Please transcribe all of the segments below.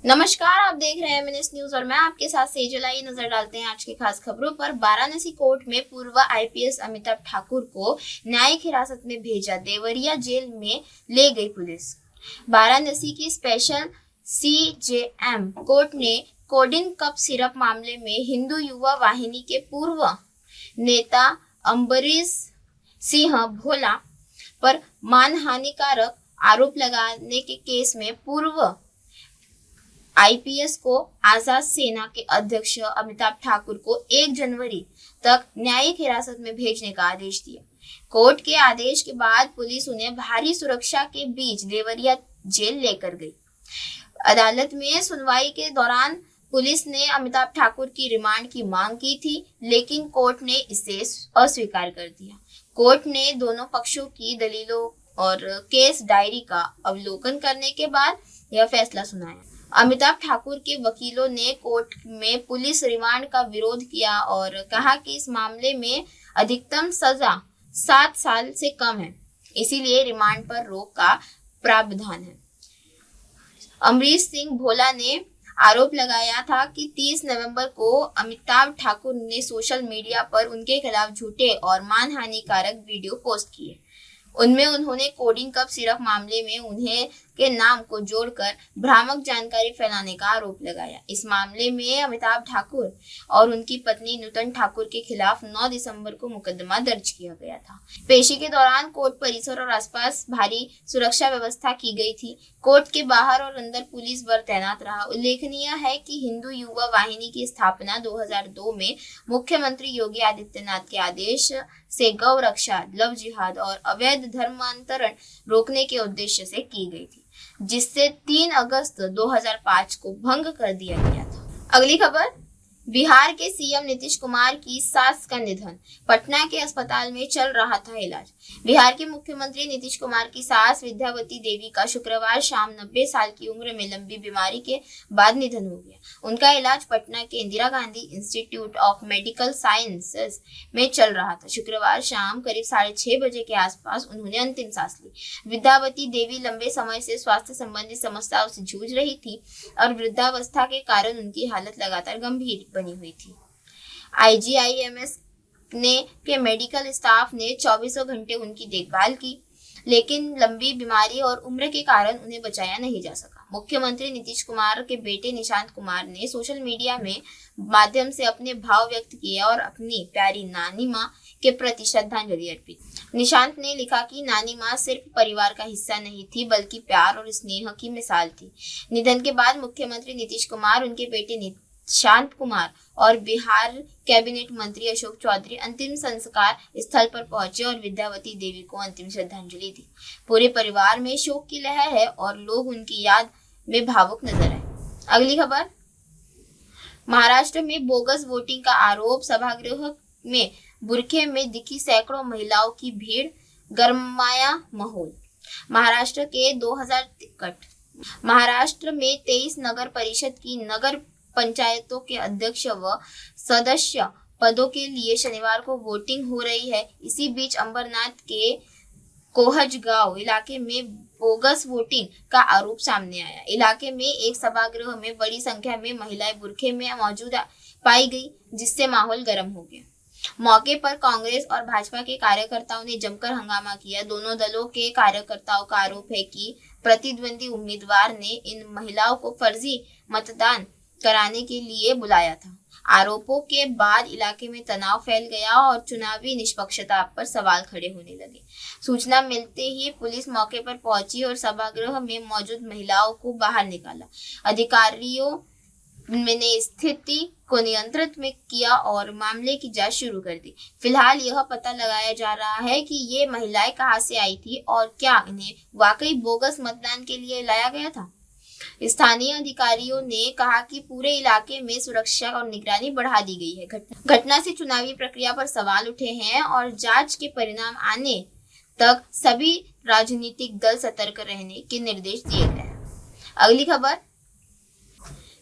नमस्कार, आप देख रहे हैं मिनट न्यूज और मैं आपके साथ सेजल। आइए नजर डालते हैं आज की खास खबरों पर। वाराणसी कोर्ट में पूर्व आईपीएस अमिताभ ठाकुर को न्यायिक हिरासत में भेजा, देवरिया जेल में ले गई पुलिस। वाराणसी की स्पेशल सीजेएम कोर्ट ने कोडिन कप सिरप मामले में हिंदू युवा वाहिनी के पूर्व नेता अम्बरीश सिंह भोला पर मानहानिकारक आरोप लगाने के केस में पूर्व आईपीएस को आजाद सेना के अध्यक्ष अमिताभ ठाकुर को 1 जनवरी तक न्यायिक हिरासत में भेजने का आदेश दिया। कोर्ट के आदेश के बाद पुलिस उन्हें भारी सुरक्षा के बीच देवरिया जेल लेकर गई। अदालत में सुनवाई के दौरान पुलिस ने अमिताभ ठाकुर की रिमांड की मांग की थी, लेकिन कोर्ट ने इसे अस्वीकार कर दिया। कोर्ट ने दोनों पक्षों की दलीलों और केस डायरी का अवलोकन करने के बाद यह फैसला सुनाया। अमिताभ ठाकुर के वकीलों ने कोर्ट में पुलिस रिमांड का विरोध किया और कहा कि इस मामले में अधिकतम सजा 7 साल से कम है, इसीलिए रिमांड पर रोक का प्रावधान है। अम्बरीश सिंह भोला ने आरोप लगाया था कि 30 नवंबर को अमिताभ ठाकुर ने सोशल मीडिया पर उनके खिलाफ झूठे और मानहानिकारक वीडियो पोस्ट किए। उनमें उन्होंने कोडिन कप सिरप मामले में उन्हें के नाम को जोड़कर भ्रामक जानकारी फैलाने का आरोप लगाया। इस मामले में अमिताभ ठाकुर और उनकी पत्नी नूतन ठाकुर के खिलाफ 9 दिसंबर को मुकदमा दर्ज किया गया था। पेशी के दौरान कोर्ट परिसर और आसपास भारी सुरक्षा व्यवस्था की गई थी। कोर्ट के बाहर और अंदर पुलिस बल तैनात रहा। उल्लेखनीय है कि हिंदू युवा वाहिनी की स्थापना 2002 में मुख्यमंत्री योगी आदित्यनाथ के आदेश से गौ रक्षा, लव जिहाद और अवैध धर्मांतरण रोकने के उद्देश्य से की गई थी, जिससे 3 अगस्त 2005 को भंग कर दिया गया था। अगली खबर, बिहार के सीएम नीतीश कुमार की सास का निधन, पटना के अस्पताल में चल रहा था इलाज। बिहार के मुख्यमंत्री नीतीश कुमार की सास विद्यावती देवी का शुक्रवार शाम 90 साल की उम्र में लंबी बीमारी के बाद निधन हो गया। उनका इलाज पटना के Indira Gandhi institute of medical sciences में चल रहा था। शुक्रवार शाम करीब 6:30 बजे के आसपास उन्होंने अंतिम सांस ली। विद्यावती देवी लंबे समय से स्वास्थ्य संबंधी समस्याओं से जूझ रही थी और वृद्धावस्था के कारण उनकी हालत लगातार गंभीर बनी हुई थी। आईजीआईएमएस के मेडिकल स्टाफ ने 24 घंटे उनकी देखभाल की, लेकिन लंबी बीमारी और उम्र के कारण उन्हें बचाया नहीं जा सका। मुख्यमंत्री नीतीश कुमार के बेटे निशांत कुमार ने सोशल मीडिया में माध्यम से अपने भाव व्यक्त किए और अपनी प्यारी नानी माँ के प्रति श्रद्धांजलि अर्पित। निशांत ने लिखा कि नानी माँ सिर्फ परिवार का हिस्सा नहीं थी, बल्कि प्यार और स्नेह की मिसाल थी। निधन के बाद मुख्यमंत्री नीतीश कुमार, उनके बेटे निशांत कुमार और बिहार कैबिनेट मंत्री अशोक चौधरी अंतिम संस्कार स्थल पर पहुंचे और विद्यावती देवी को अंतिम श्रद्धांजलि दी। पूरे परिवार में शोक की लहर है और लोग उनकी याद में भावुक नजर आए। अगली खबर, महाराष्ट्र में बोगस वोटिंग का आरोप, सभागृह में बुरखे में दिखी सैकड़ों महिलाओं की भीड़, गरमाया माहौल। महाराष्ट्र में 23 नगर परिषद की नगर पंचायतों के अध्यक्ष व सदस्य पदों के लिए शनिवार को वोटिंग हो रही है। इसी बीच अंबरनाथ के कोहजगांव इलाके में बोगस वोटिंग का आरोप सामने आया। इलाके में एक सभागृह में बड़ी संख्या में महिलाएं बुरखे में मौजूद पाई गई, जिससे माहौल गर्म हो गया। मौके पर कांग्रेस और भाजपा के कार्यकर्ताओं ने जमकर हंगामा किया। दोनों दलों के कार्यकर्ताओं का आरोप है कि प्रतिद्वंदी उम्मीदवार ने इन महिलाओं को फर्जी मतदान कराने के लिए बुलाया था। आरोपों के बाद इलाके में तनाव फैल गया और चुनावी निष्पक्षता पर सवाल खड़े होने लगे। सूचना मिलते ही पुलिस मौके पर पहुंची और सभागृह में मौजूद महिलाओं को बाहर निकाला। अधिकारियों ने स्थिति को नियंत्रित में किया और मामले की जांच शुरू कर दी। फिलहाल यह पता लगाया जा रहा है कि ये महिलाएं कहां से आई थी और क्या इन्हें वाकई बोगस मतदान के लिए लाया गया था। स्थानीय अधिकारियों ने कहा कि पूरे इलाके में सुरक्षा और निगरानी बढ़ा दी गई है। घटना से चुनावी प्रक्रिया पर सवाल उठे हैं और जांच के परिणाम आने तक सभी राजनीतिक दल सतर्क रहने के निर्देश दिए गए हैं। अगली खबर,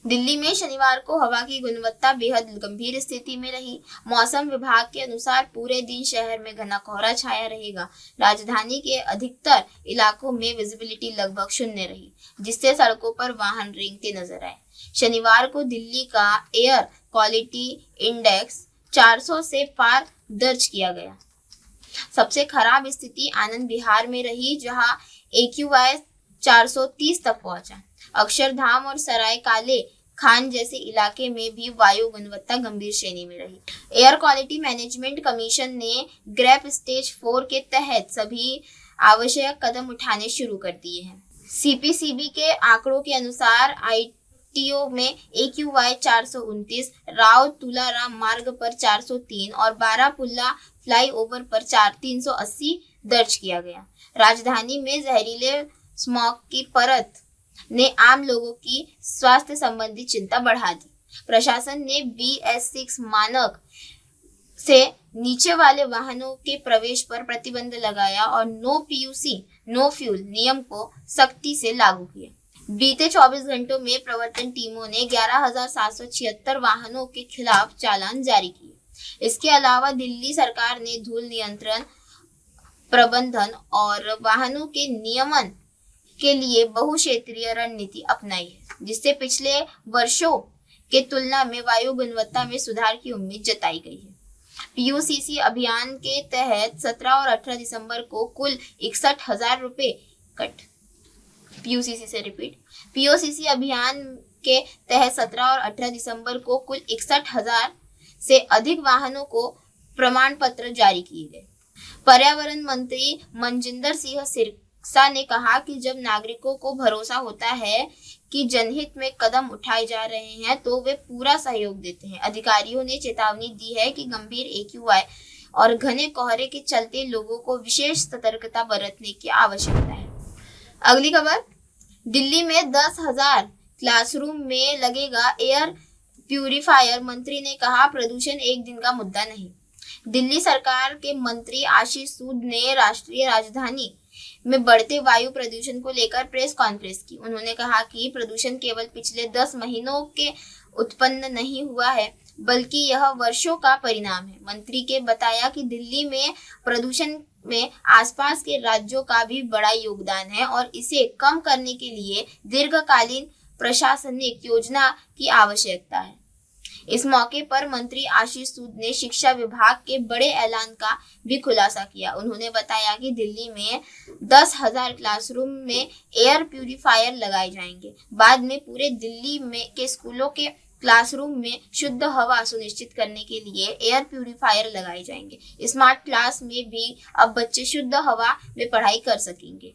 दिल्ली में शनिवार को हवा की गुणवत्ता बेहद गंभीर स्थिति में रही। मौसम विभाग के अनुसार पूरे दिन शहर में घना कोहरा छाया रहेगा। राजधानी के अधिकतर इलाकों में विजिबिलिटी लगभग शून्य रही, जिससे सड़कों पर वाहन रेंगते नजर आए। शनिवार को दिल्ली का एयर क्वालिटी इंडेक्स 400 से पार दर्ज किया गया। सबसे खराब स्थिति आनंद विहार में रही, जहां AQI 430 तक पहुंचा। अक्षरधाम और सराय काले खान जैसे इलाके में भी वायु गुणवत्ता गंभीर श्रेणी में रही। एयर क्वालिटी मैनेजमेंट कमीशन ने ग्रेप स्टेज 4 के तहत सभी आवश्यक कदम उठाने शुरू कर दिए हैं। CPCB के आंकड़ों के अनुसार ITO में AQI 429, राव तुलाराम मार्ग पर 403 और बारापुल्ला फ्लाईओवर पर 380 दर्ज किया गया। राजधानी में जहरीले स्मॉग की परत ने आम लोगों की स्वास्थ्य संबंधी चिंता बढ़ा दी। प्रशासन ने BS6 मानक से नीचे वाले वाहनों के प्रवेश पर प्रतिबंध लगाया और नो PUC नो फ्यूल नियम को सख्ती से लागू किया। बीते 24 घंटों में प्रवर्तन टीमों ने 11,776 वाहनों के खिलाफ चालान जारी किए। इसके अलावा दिल्ली सरकार ने धूल नियंत्रण, प्रबंधन और वाहनों के नियमन के लिए बहुक्षेत्रीय रणनीति अपनाई है, जिससे पिछले वर्षों के तुलना में वायु गुणवत्ता में सुधार की उम्मीद जताई गई है। PUCC अभियान के तहत 17 और 18 दिसंबर को कुल 61,000 रुपए PUCC अभियान के तहत 17 और 18 दिसंबर को कुल 61,000 से अधिक वाहनों को प्रमाण पत्र जारी किए गए। पर्यावरण मंत्री मनजिंदर सिंह सिरसा ने कहा कि जब नागरिकों को भरोसा होता है कि जनहित में कदम उठाए जा रहे हैं तो वे पूरा सहयोग देते हैं। अधिकारियों ने चेतावनी दी है कि गंभीर AQI और घने कोहरे के चलते लोगों को विशेष सतर्कता बरतने की आवश्यकता है। अगली खबर, दिल्ली में 10,000 क्लासरूम में लगेगा एयर प्यूरिफायर। मंत्री ने कहा, प्रदूषण एक दिन का मुद्दा नहीं। दिल्ली सरकार के मंत्री आशीष सूद ने राष्ट्रीय राजधानी में बढ़ते वायु प्रदूषण को लेकर प्रेस कॉन्फ्रेंस की। उन्होंने कहा कि प्रदूषण केवल पिछले 10 महीनों के उत्पन्न नहीं हुआ है, बल्कि यह वर्षों का परिणाम है। मंत्री के बताया कि दिल्ली में प्रदूषण में आसपास के राज्यों का भी बड़ा योगदान है और इसे कम करने के लिए दीर्घकालीन प्रशासनिक योजना की आवश्यकता है। इस मौके पर मंत्री आशीष सूद ने शिक्षा विभाग के बड़े ऐलान का भी खुलासा किया। उन्होंने बताया कि दिल्ली में 10,000 क्लासरूम में एयर प्यूरिफायर लगाए जाएंगे। बाद में पूरे दिल्ली में के स्कूलों के क्लासरूम में शुद्ध हवा सुनिश्चित करने के लिए एयर प्यूरिफायर लगाए जाएंगे। स्मार्ट क्लास में भी अब बच्चे शुद्ध हवा में पढ़ाई कर सकेंगे।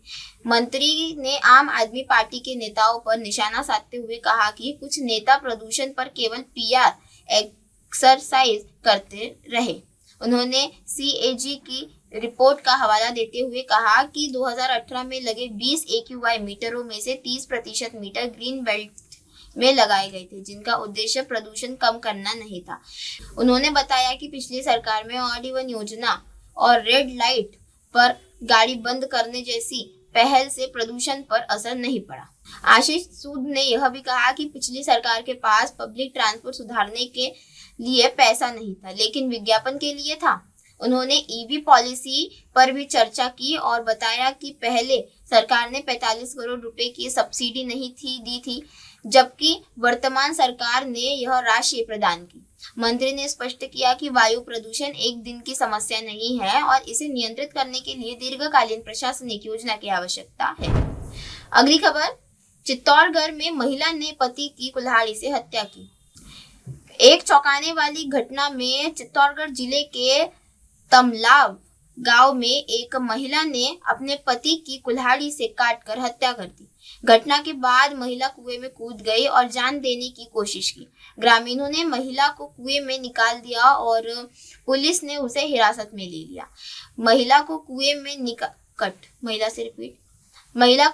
मंत्री ने आम आदमी पार्टी के नेताओं पर निशाना साधते हुए कहा कि कुछ नेता प्रदूषण पर केवल PR एक्सरसाइज करते रहे। उन्होंने CAG की रिपोर्ट का हवाला देते हुए कहा कि 2018 में लगे 20 AQI मीटरों में से 30% मीटर ग्रीन बेल्ट में लगाए गए थे, जिनका उद्देश्य प्रदूषण कम करना नहीं था। उन्होंने बताया कि पिछली सरकार में ऑड इवन योजना और रेड लाइट पर गाड़ी बंद करने जैसी पहल से प्रदूषण पर असर नहीं पड़ा। आशीष सूद ने यह भी कहा कि पिछली सरकार के पास पब्लिक ट्रांसपोर्ट सुधारने के लिए पैसा नहीं था, लेकिन विज्ञापन के लिए था। उन्होंने EV पॉलिसी पर भी चर्चा की और बताया कि पहले सरकार ने 45 करोड़ रुपए की सब्सिडी नहीं दी थी, जबकि वर्तमान सरकार ने यह राशि प्रदान की। मंत्री ने स्पष्ट किया कि वायु प्रदूषण एक दिन की समस्या नहीं है और इसे नियंत्रित करने के लिए दीर्घकालीन प्रशासनिक योजना की आवश्यकता है। अगली खबर, चित्तौड़गढ़ में महिला ने पति की कुल्हाड़ी से हत्या की। एक चौंकाने वाली घटना में चित्तौड़गढ़ जिले के तमलाव गांव में एक महिला ने अपने पति की कुल्हाड़ी से काटकर हत्या कर दी। घटना के बाद महिला कुएं में कूद गई और जान देने की कोशिश की। ग्रामीणों ने महिला को कुएं में निकाल दिया और पुलिस ने उसे हिरासत में ले लिया। महिला को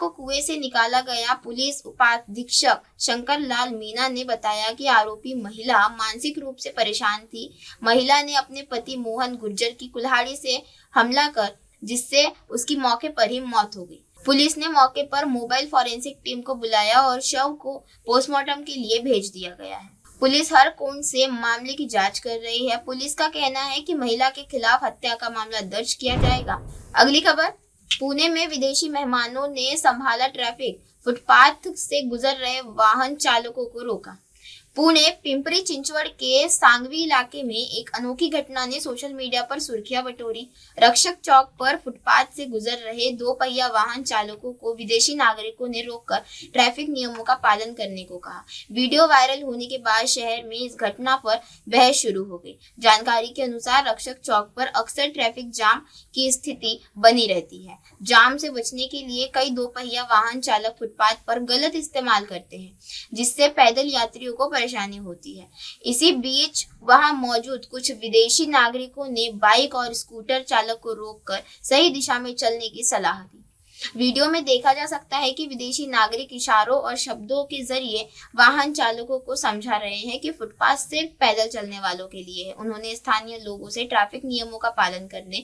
कुएं से निकाला गया। पुलिस उपाधीक्षक शंकर लाल मीना ने बताया कि आरोपी महिला मानसिक रूप से परेशान थी। महिला ने अपने पति मोहन गुर्जर की कुल्हाड़ी से हमला कर जिससे उसकी मौके पर ही मौत हो गई। पुलिस ने मौके पर मोबाइल फॉरेंसिक टीम को बुलाया और शव को पोस्टमार्टम के लिए भेज दिया गया है। पुलिस हर कोण से मामले की जांच कर रही है। पुलिस का कहना है कि महिला के खिलाफ हत्या का मामला दर्ज किया जाएगा। अगली खबर, पुणे में विदेशी मेहमानों ने संभाला ट्रैफिक, फुटपाथ से गुजर रहे वाहन चालकों को रोका। पुणे पिंपरी चिंचवड़ के सांगवी इलाके में एक अनोखी घटना ने सोशल मीडिया पर सुर्खियां बटोरी। रक्षक चौक पर फुटपाथ से गुजर रहे 2 पहिया वाहन चालकों को विदेशी नागरिकों ने रोककर ट्रैफिक नियमों का पालन करने को कहा। वीडियो वायरल होने के बाद शहर में इस घटना पर बहस शुरू हो गई। जानकारी के अनुसार रक्षक चौक पर अक्सर ट्रैफिक जाम की स्थिति बनी रहती है। जाम से बचने के लिए कई 2 पहिया वाहन चालक फुटपाथ पर गलत इस्तेमाल करते हैं, जिससे पैदल यात्रियों को परेशानी होती है। इसी बीच वहां मौजूद कुछ विदेशी नागरिकों ने बाइक और स्कूटर चालक को रोककर सही दिशा में चलने की सलाह दी। वीडियो में देखा जा सकता है कि विदेशी नागरिक इशारों और शब्दों के जरिए वाहन चालकों को समझा रहे हैं कि फुटपाथ सिर्फ पैदल चलने वालों के लिए है। उन्होंने स्थानीय लोगों से ट्रैफिक नियमों का पालन करने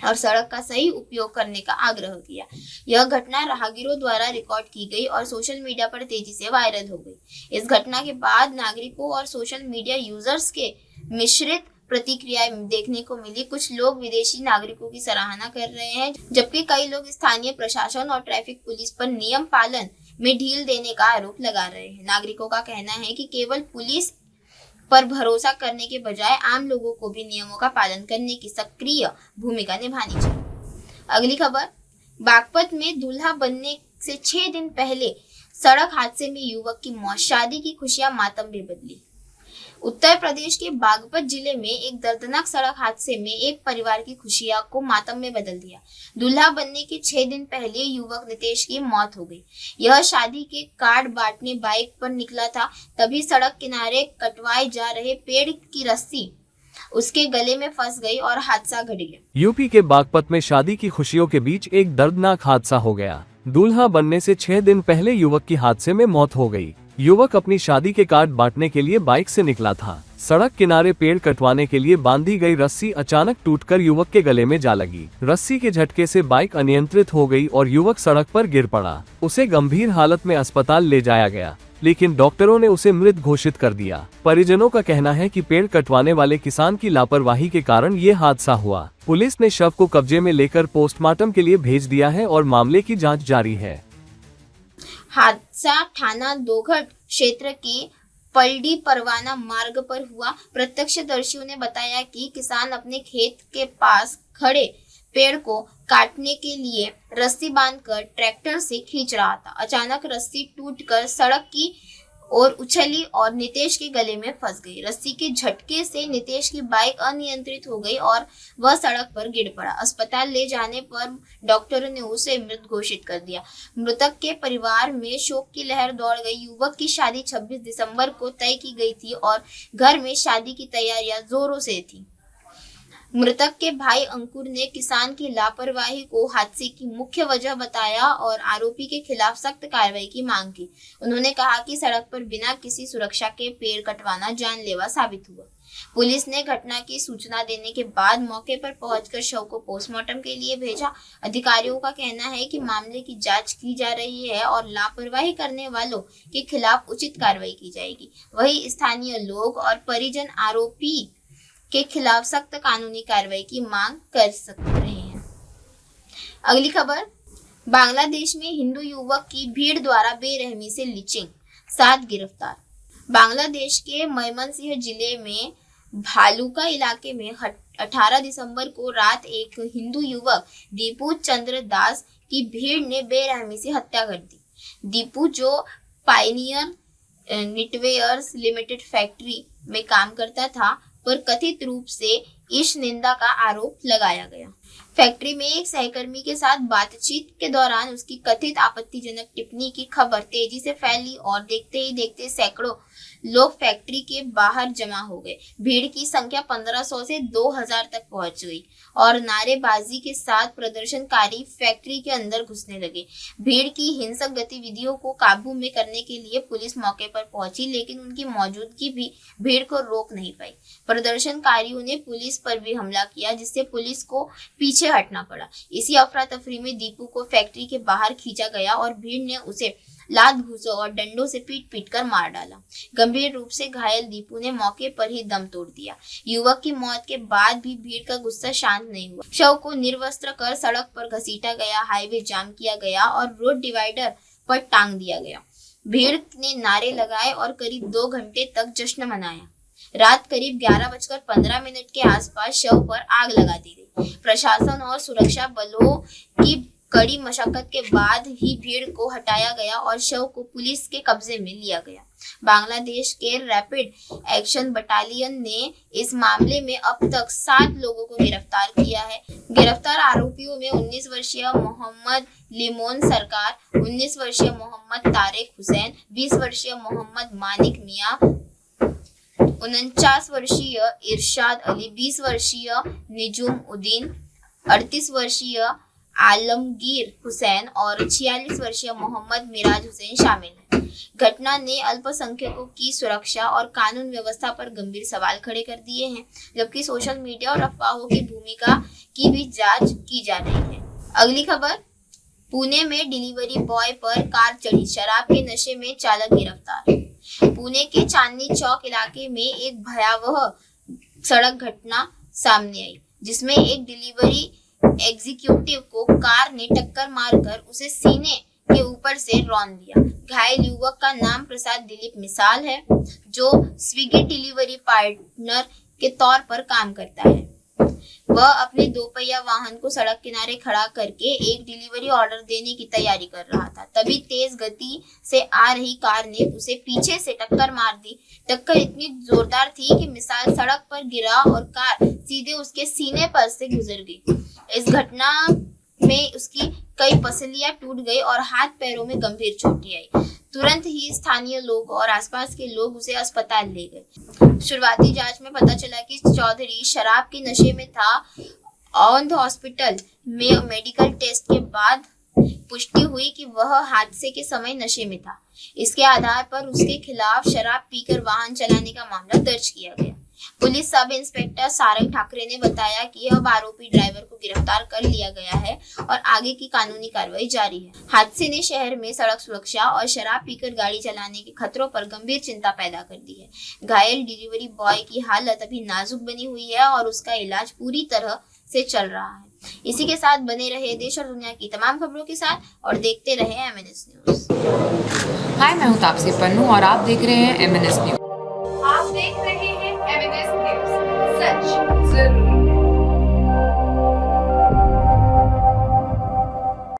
और सड़क का सही उपयोग करने का आग्रह किया। यह घटना राहगीरों द्वारा रिकॉर्ड की गई और सोशल मीडिया पर तेजी से वायरल हो गई। इस घटना के बाद नागरिकों और सोशल मीडिया यूजर्स के मिश्रित प्रतिक्रियाएं देखने को मिली। कुछ लोग विदेशी नागरिकों की सराहना कर रहे हैं, जबकि कई लोग स्थानीय प्रशासन और ट्रैफिक पुलिस पर नियम पालन में ढील देने का आरोप लगा रहे हैं। नागरिकों का कहना है कि केवल पुलिस पर भरोसा करने के बजाय आम लोगों को भी नियमों का पालन करने की सक्रिय भूमिका निभानी चाहिए। अगली खबर, बागपत में दूल्हा बनने से 6 दिन पहले सड़क हादसे में युवक की मौत, शादी की खुशियां मातम में बदली। उत्तर प्रदेश के बागपत जिले में एक दर्दनाक सड़क हादसे में एक परिवार की खुशियां को मातम में बदल दिया। दूल्हा बनने के 6 दिन पहले युवक नितेश की मौत हो गई। यह शादी के कार्ड बांटने बाइक पर निकला था, तभी सड़क किनारे कटवाए जा रहे पेड़ की रस्सी उसके गले में फंस गई और हादसा घट गया। यूपी के बागपत में शादी की खुशियों के बीच एक दर्दनाक हादसा हो गया। दूल्हा बनने से 6 दिन पहले युवक की हादसे में मौत हो गई। युवक अपनी शादी के कार्ड बांटने के लिए बाइक से निकला था। सड़क किनारे पेड़ कटवाने के लिए बांधी गई रस्सी अचानक टूटकर युवक के गले में जा लगी। रस्सी के झटके से बाइक अनियंत्रित हो गई और युवक सड़क पर गिर पड़ा। उसे गंभीर हालत में अस्पताल ले जाया गया, लेकिन डॉक्टरों ने उसे मृत घोषित कर दिया। परिजनों का कहना है कि पेड़ कटवाने वाले किसान की लापरवाही के कारण ये हादसा हुआ। पुलिस ने शव को कब्जे में लेकर पोस्टमार्टम के लिए भेज दिया है और मामले की जाँच जारी है। हादसा थाना दोघट क्षेत्र के पलडी परवाना मार्ग पर हुआ। प्रत्यक्षदर्शियों ने बताया कि किसान अपने खेत के पास खड़े पेड़ को काटने के लिए रस्सी बांधकर ट्रैक्टर से खींच रहा था। अचानक रस्सी टूटकर सड़क की ओर उछली और नितेश के गले में फंस गई। रस्सी के झटके से नितेश की बाइक अनियंत्रित हो गई और वह सड़क पर गिर पड़ा। अस्पताल ले जाने पर डॉक्टरों ने उसे मृत घोषित कर दिया। मृतक के परिवार में शोक की लहर दौड़ गई। युवक की शादी 26 दिसंबर को तय की गई थी और घर में शादी की तैयारियां जोरों से थी। मृतक के भाई अंकुर ने किसान की लापरवाही को हादसे की मुख्य वजह बताया और आरोपी के खिलाफ सख्त कार्रवाई की मांग की। उन्होंने कहा कि सड़क पर बिना किसी सुरक्षा के पेड़ कटवाना जानलेवा साबित हुआ। पुलिस ने घटना की सूचना देने के बाद मौके पर पहुंचकर शव को पोस्टमार्टम के लिए भेजा। अधिकारियों का कहना है कि मामले की जांच की जा रही है और लापरवाही करने वालों के खिलाफ उचित कार्रवाई की जाएगी। वहीं स्थानीय लोग और परिजन आरोपी के खिलाफ सख्त कानूनी कार्रवाई की मांग कर रहे हैं। अगली खबर, बांग्लादेश में हिंदू युवक की भीड़ द्वारा बेरहमी से लिंचिंग, 7 गिरफ्तार। बांग्लादेश के मयमनसिंह जिले में भालुका इलाके में 18 दिसंबर को रात एक हिंदू युवक दीपू चंद्र दास की भीड़ ने बेरहमी से हत्या कर दी। दीपू, जो पायनियर निटवेयर्स लिमिटेड फैक्ट्री में काम करता था, पर कथित रूप से ईश निंदा का आरोप लगाया गया। फैक्ट्री में एक सहकर्मी के साथ बातचीत के दौरान उसकी कथित आपत्तिजनक टिप्पणी की खबर तेजी से फैली और देखते ही देखते सैकड़ों लोग फैक्ट्री के बाहर जमा हो गए। भीड़ की संख्या 1500 से 2000 तक पहुंच गई और नारेबाजी के साथ प्रदर्शनकारी फैक्ट्री के अंदर घुसने लगे। भीड़ की हिंसक गतिविधियों को काबू में करने के लिए पुलिस मौके पर पहुंची, लेकिन उनकी मौजूदगी भी भीड़ को रोक नहीं पाई। प्रदर्शनकारियों ने पुलिस पर भी हमला किया, जिससे पुलिस को पीछे पीछे हटना पड़ा। इसी अफरा तफरी में दीपू को फैक्ट्री के बाहर खींचा गया और भीड़ ने उसे लात घूंसों और डंडों से पीट पीट कर मार डाला। गंभीर रूप से घायल दीपू ने मौके पर ही दम तोड़ दिया। युवक की मौत के बाद भी भीड़ का गुस्सा शांत नहीं हुआ। शव को निर्वस्त्र कर सड़क पर घसीटा गया, हाईवे जाम किया गया और रोड डिवाइडर पर टांग दिया गया। भीड़ ने नारे लगाए और करीब 2 घंटे तक जश्न मनाया। रात करीब 11:15 के आसपास शव पर आग लगा दी गई। प्रशासन और सुरक्षा बलों की कड़ी मशक्कत के बाद ही भीड़ को हटाया गया और शव को पुलिस के कब्जे में लिया गया। बांग्लादेश के रैपिड एक्शन बटालियन ने इस मामले में अब तक 7 लोगों को गिरफ्तार किया है। गिरफ्तार आरोपियों में 19 वर्षीय मोहम्मद लिमोन सरकार, 19 वर्षीय मोहम्मद तारिक हुसैन, 20 वर्षीय मोहम्मद मानिक मियां, 49 वर्षीय इरशाद अली, 20 वर्षीय निजुम उद्दीन, 38 वर्षीय आलमगीर हुसैन और 46 वर्षीय मोहम्मद मिराज हुसैन शामिल हैं। घटना ने अल्पसंख्यकों की सुरक्षा और कानून व्यवस्था पर गंभीर सवाल खड़े कर दिए हैं, जबकि सोशल मीडिया और अफवाहों की भूमिका की भी जांच की जा रही है। अगली खबर, पुणे में डिलीवरी बॉय पर कार चढ़ी, शराब के नशे में चालक गिरफ्तार। पुणे के चांदनी चौक इलाके में एक भयावह सड़क घटना सामने आई, जिसमें एक डिलीवरी एग्जीक्यूटिव को कार ने टक्कर मारकर उसे सीने के ऊपर से रौंद दिया। घायल युवक का नाम प्रसाद दिलीप मिसाल है, जो स्विगी डिलीवरी पार्टनर के तौर पर काम करता है। वह अपने 2 पहिया वाहन को सड़क किनारे खड़ा करके एक डिलीवरी ऑर्डर देने की तैयारी कर रहा था। तभी तेज गति से आ रही कार ने उसे पीछे से टक्कर मार दी। टक्कर इतनी जोरदार थी कि मिसाल सड़क पर गिरा और कार सीधे उसके सीने पर से गुजर गई। इस घटना में उसकी कई पसलियां टूट गई और हाथ पैरों में गंभीर चोटें आई। तुरंत ही स्थानीय लोग और आसपास के लोग उसे अस्पताल ले गए। शुरुआती जांच में पता चला कि चौधरी शराब के नशे में था। औंध हॉस्पिटल में मेडिकल टेस्ट के बाद पुष्टि हुई कि वह हादसे के समय नशे में था। इसके आधार पर उसके खिलाफ शराब पीकर वाहन चलाने का मामला दर्ज किया गया। Police sub inspector Sarang Thackeray ने बताया कि अब आरोपी ड्राइवर को गिरफ्तार कर लिया गया है और आगे की कानूनी कार्रवाई जारी है। हादसे ने शहर में सड़क सुरक्षा और शराब पीकर गाड़ी चलाने के खतरों पर गंभीर चिंता पैदा कर दी है। घायल डिलीवरी बॉय की हालत अभी नाजुक बनी हुई है और उसका इलाज पूरी तरह से चल रहा है। इसी के साथ बने रहे देश और दुनिया की तमाम खबरों के साथ और देखते रहे MNS न्यूज। हाय, मैं हूँ तापसी पन्नू और आप देख रहे हैं MNS न्यूज। आप देख रहे हैं MNS न्यूज, सच जरूर।